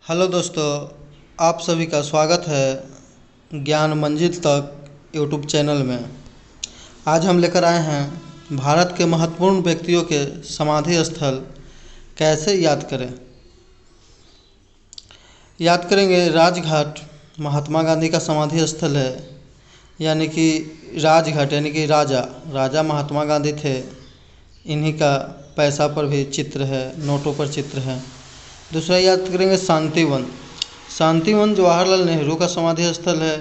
Hello दोस्तों, आप सभी का स्वागत है ज्ञान मंजिल तक यूट्यूब चैनल में। आज हम लेकर आए हैं भारत के महत्वपूर्ण व्यक्तियों के समाधि स्थल कैसे याद करें। याद करेंगे राजघाट महात्मा गांधी का समाधि स्थल है, यानी कि राजघाट यानी कि राजा राजा महात्मा गांधी थे। इन्हीं का पैसा पर भी चित्र है, नोटों पर चित्र है। दूसरा याद करेंगे शांतिवन। शांतिवन जवाहरलाल नेहरू का समाधि स्थल है।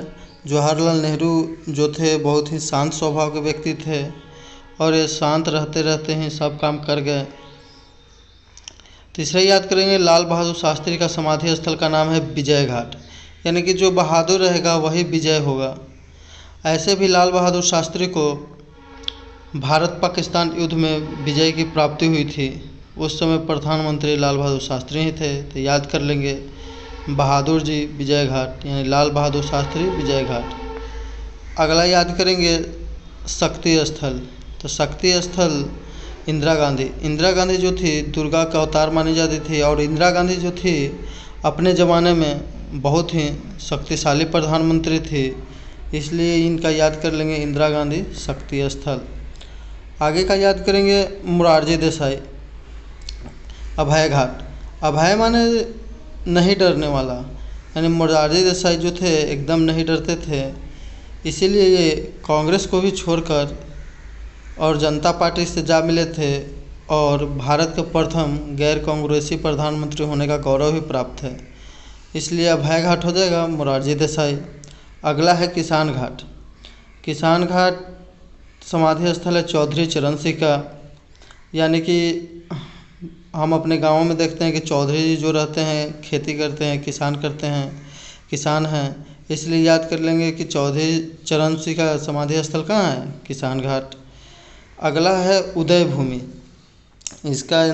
जवाहरलाल नेहरू जो थे बहुत ही शांत स्वभाव के व्यक्ति थे और ये शांत रहते रहते ही सब काम कर गए। तीसरा याद करेंगे लाल बहादुर शास्त्री का समाधि स्थल का नाम है विजय घाट, यानी कि जो बहादुर रहेगा वही विजय होगा। ऐसे भी लाल बहादुर शास्त्री को भारत पाकिस्तान युद्ध में विजय की प्राप्ति हुई थी। उस समय प्रधानमंत्री लाल बहादुर शास्त्री ही थे, तो याद कर लेंगे बहादुर जी विजय घाट, यानी लाल बहादुर शास्त्री विजय घाट। अगला याद करेंगे शक्ति स्थल। तो शक्ति स्थल इंदिरा गांधी जो थी दुर्गा का अवतार मानी जाती थी, और इंदिरा गांधी जो थी अपने ज़माने में बहुत ही शक्तिशाली प्रधानमंत्री थी, इसलिए इनका याद कर लेंगे इंदिरा गांधी शक्ति स्थल। आगे का याद करेंगे मोरारजी देसाई अभय घाट। अभय माने नहीं डरने वाला, यानी मोरारजी देसाई जो थे एकदम नहीं डरते थे, इसीलिए ये कांग्रेस को भी छोड़कर और जनता पार्टी से जा मिले थे और भारत के प्रथम गैर कांग्रेसी प्रधानमंत्री होने का गौरव भी प्राप्त है। इसलिए अभय घाट हो जाएगा मोरारजी देसाई। अगला है किसान घाट। किसान घाट समाधि स्थल है चौधरी चरण सिंह का, यानी कि हम अपने गाँव में देखते हैं कि चौधरी जी जो रहते हैं खेती करते हैं, किसान हैं, इसलिए याद कर लेंगे कि चौधरी चरण सिंह का समाधि स्थल कहाँ है, किसान घाट। अगला है उदय भूमि। इसका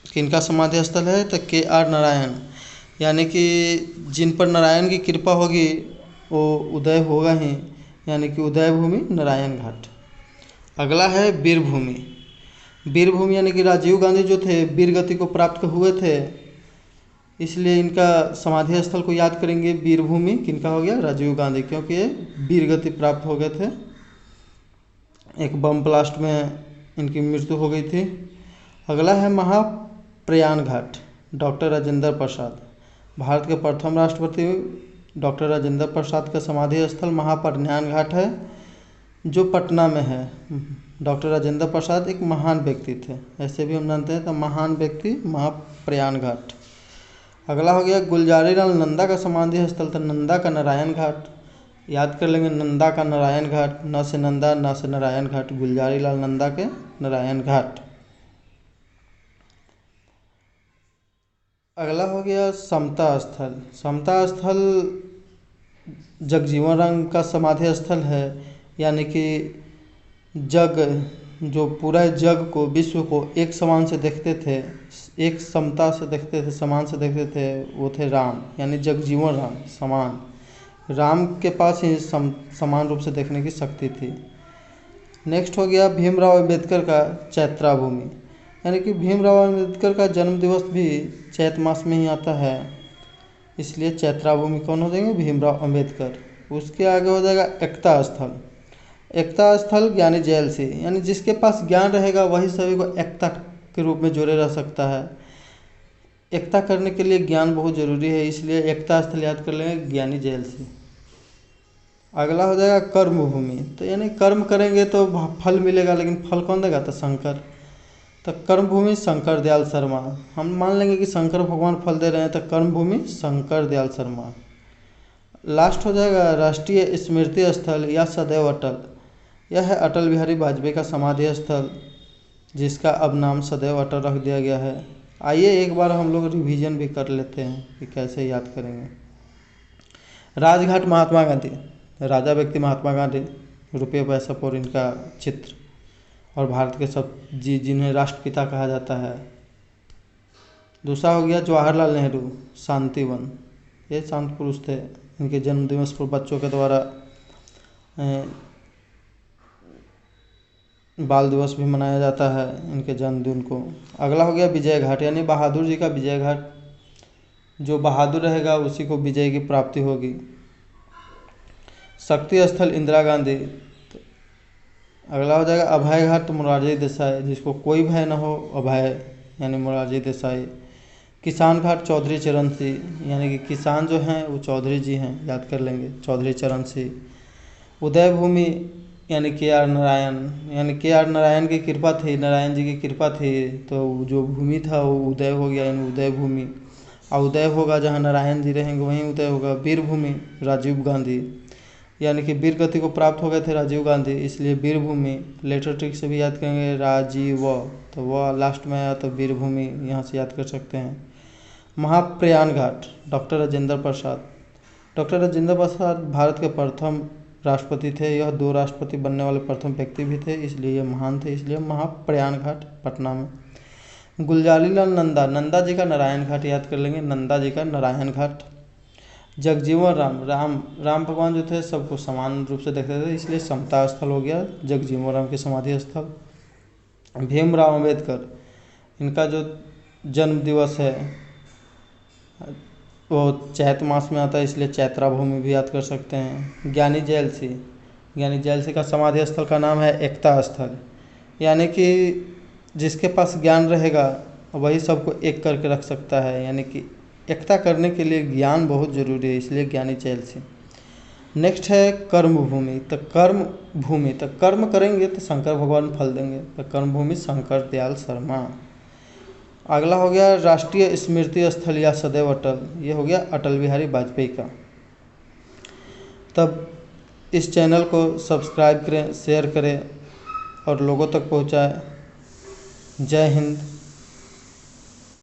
किनका समाधि स्थल है, तो KR नारायण, यानी कि जिन पर नारायण की कृपा होगी वो उदय होगा ही, यानी कि उदय भूमि नारायण घाट। अगला है वीरभूमि। वीरभूमि यानी कि राजीव गांधी जो थे वीर गति को प्राप्त हुए थे, इसलिए इनका समाधि स्थल को याद करेंगे वीरभूमि। किनका हो गया, राजीव गांधी, क्योंकि ये वीर गति प्राप्त हो गए थे। एक बम ब्लास्ट में इनकी मृत्यु हो गई थी। अगला है महाप्रयाण घाट, डॉक्टर राजेंद्र प्रसाद। भारत के प्रथम राष्ट्रपति डॉक्टर राजेंद्र प्रसाद का समाधि स्थल महाप्रयाण घाट है, जो पटना में है। डॉक्टर राजेंद्र प्रसाद एक महान व्यक्ति थे, ऐसे भी हम जानते हैं, तो महान व्यक्ति महाप्रयाण घाट। अगला हो गया गुलजारी लाल नंदा का समाधि स्थल, तो नंदा का नारायण घाट। याद कर लेंगे नंदा का नारायण घाट, न से नंदा न से नारायण घाट, गुलजारी लाल नंदा के नारायण घाट। अगला हो गया समता स्थल। समता स्थल जगजीवन राम का समाधि स्थल है, यानी कि जग जो पूरा जग को विश्व को एक समान से देखते थे, एक समता से देखते थे, समान से देखते थे, वो थे राम, यानी जगजीवन राम समान। राम के पास ही समान रूप से देखने की शक्ति थी। नेक्स्ट हो गया भीमराव अंबेडकर का चैत्रा भूमि, यानी कि भीमराव अंबेडकर का जन्म दिवस भी चैत मास में ही आता है, इसलिए चैत्रा भूमि कौन हो जाएंगे, भीमराव अंबेडकर। उसके आगे हो जाएगा एकता स्थल। एकता स्थल ज्ञानी जैल सिंह, यानी जिसके पास ज्ञान रहेगा वही सभी को एकता के रूप में जोड़े रह सकता है। एकता करने के लिए ज्ञान बहुत ज़रूरी है, इसलिए एकता स्थल याद कर लेंगे ज्ञानी जैल सिंह। अगला हो जाएगा कर्म भूमि, तो यानी कर्म करेंगे तो फल मिलेगा, लेकिन फल कौन देगा, तो शंकर। तो कर्म भूमि शंकर दयाल शर्मा, हम मान लेंगे कि शंकर भगवान फल दे रहे हैं, तो कर्म भूमि शंकर दयाल शर्मा। लास्ट हो जाएगा राष्ट्रीय स्मृति स्थल या सदैव अटल। यह है अटल बिहारी वाजपेयी का समाधि स्थल, जिसका अब नाम सदैव अटल रख दिया गया है। आइए एक बार हम लोग रिवीजन भी कर लेते हैं कि कैसे याद करेंगे। राजघाट महात्मा गांधी, राजा व्यक्ति महात्मा गांधी, रुपये पैसा पर इनका चित्र, और भारत के सब जिन्हें राष्ट्रपिता कहा जाता है। दूसरा हो गया जवाहरलाल नेहरू शांतिवन, ये शांत पुरुष थे, इनके जन्म दिवस पर बच्चों के द्वारा बाल दिवस भी मनाया जाता है इनके जन्मदिन को। अगला हो गया विजय घाट, यानी बहादुर जी का विजय घाट। जो बहादुर रहेगा उसी को विजय की प्राप्ति होगी। शक्ति स्थल इंदिरा गांधी। तो अगला हो जाएगा अभय घाट मोरारजी देसाई, जिसको कोई भय न हो, अभय यानी मोरारजी देसाई। किसान घाट चौधरी चरण सिंह, यानी कि किसान जो हैं वो चौधरी जी हैं, याद कर लेंगे, चौधरी चरण सिंह। उदय भूमि यानी KR नारायण, यानी KR नारायण की कृपा थी, नारायण जी की कृपा थी, तो जो भूमि था वो उदय हो गया, यानी उदय भूमि। और उदय होगा जहाँ नारायण जी रहेंगे वहीं उदय होगा। वीर भूमि राजीव गांधी, यानी कि वीर गति को प्राप्त हो गए थे राजीव गांधी, इसलिए वीर भूमि। लेटर ट्रिक से भी याद करेंगे राजीव, तो वह लास्ट में आया तो वीर भूमि यहाँ से याद कर सकते हैं। महाप्रयाण घाट डॉक्टर राजेंद्र प्रसाद। डॉक्टर राजेंद्र प्रसाद भारत के प्रथम राष्ट्रपति थे, यह 2 राष्ट्रपति बनने वाले प्रथम व्यक्ति भी थे, इसलिए यह महान थे, इसलिए महाप्रयाण घाट पटना में। गुलजारीलाल नंदा, नंदा जी का नारायण घाट याद कर लेंगे, नंदा जी का नारायण घाट। जगजीवन राम भगवान जो थे सबको समान रूप से देखते थे, इसलिए समता स्थल हो गया जगजीवन राम की समाधि स्थल। भीमराव अम्बेडकर, इनका जो जन्म दिवस है वो चैत मास में आता है, इसलिए चैत्रा भूमि भी याद कर सकते हैं। ज्ञानी जैल सिंह, ज्ञानी जैल सिंह का समाधि स्थल का नाम है एकता स्थल, यानी कि जिसके पास ज्ञान रहेगा वही सबको एक करके रख सकता है, यानी कि एकता करने के लिए ज्ञान बहुत ज़रूरी है, इसलिए ज्ञानी जैल सिंह। नेक्स्ट है कर्म भूमि। तो कर्म भूमि, तो कर्म करेंगे तो शंकर भगवान फल देंगे, तो कर्म भूमि शंकर दयाल शर्मा। अगला हो गया राष्ट्रीय स्मृति स्थल या सदैव अटल, ये हो गया अटल बिहारी वाजपेयी का। तब इस चैनल को सब्सक्राइब करें, शेयर करें और लोगों तक पहुंचाएं। जय हिंद।